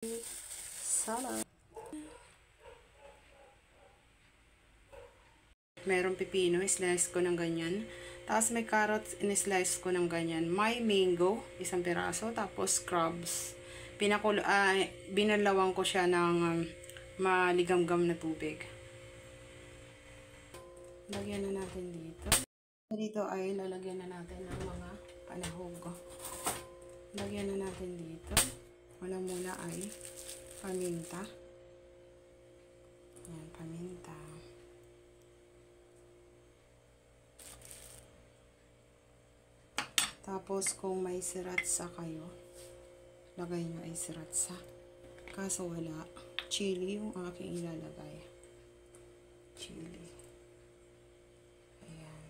salad. Merong pipino, slice ko ng ganyan. Tapos may carrots, in-slice ko ng ganyan. May mango, isang piraso. Tapos crabs. Binalawang ko siya ng maligamgam na tubig. Lagyan na natin dito. Dito ay lalagyan na natin ng mga panahog. Lagyan na natin dito. Una muna ay paminta. Ayan, paminta. Tapos kung may sriracha kayo, lagay nyo ay sriracha. Kaso wala. Chili yung aking ilalagay. Chili. Ayan.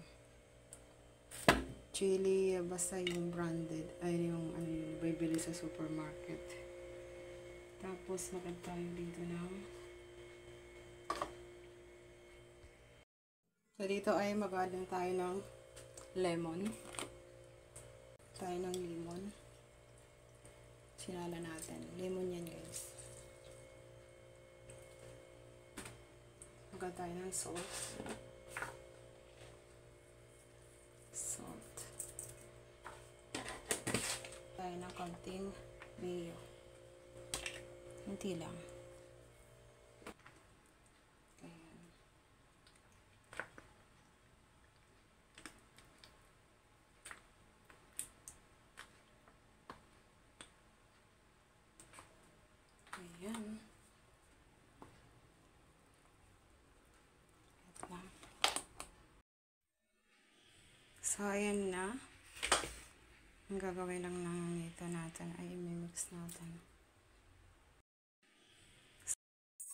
Chili, basta yung branded. Ay, yung bibili sa supermarket. Tapos magad tayo dito ng so dito ay mag-add lang tayo ng lemon. Tayo ng lemon. Sinala natin. Lemon yan, guys. Magkakaroon tayo ng salt. Salt. Tayo ng konting mayo. Hinti lang. Ayan. So, ayan na. Ang gagawin lang nito natin ay i-mix natin.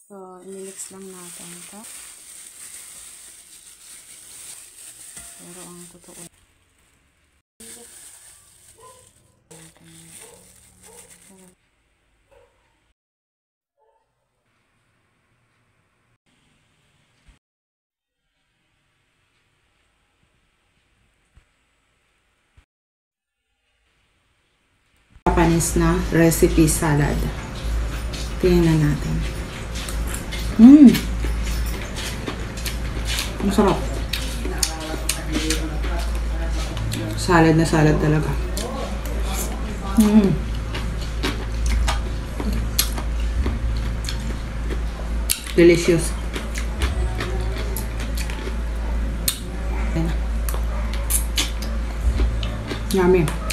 So, i-mix lang natin ito. Pero ang totoo. Japanese na recipe salad. Tingnan natin. Ang sarap. Salad na salad talaga. Delicious. Yummy.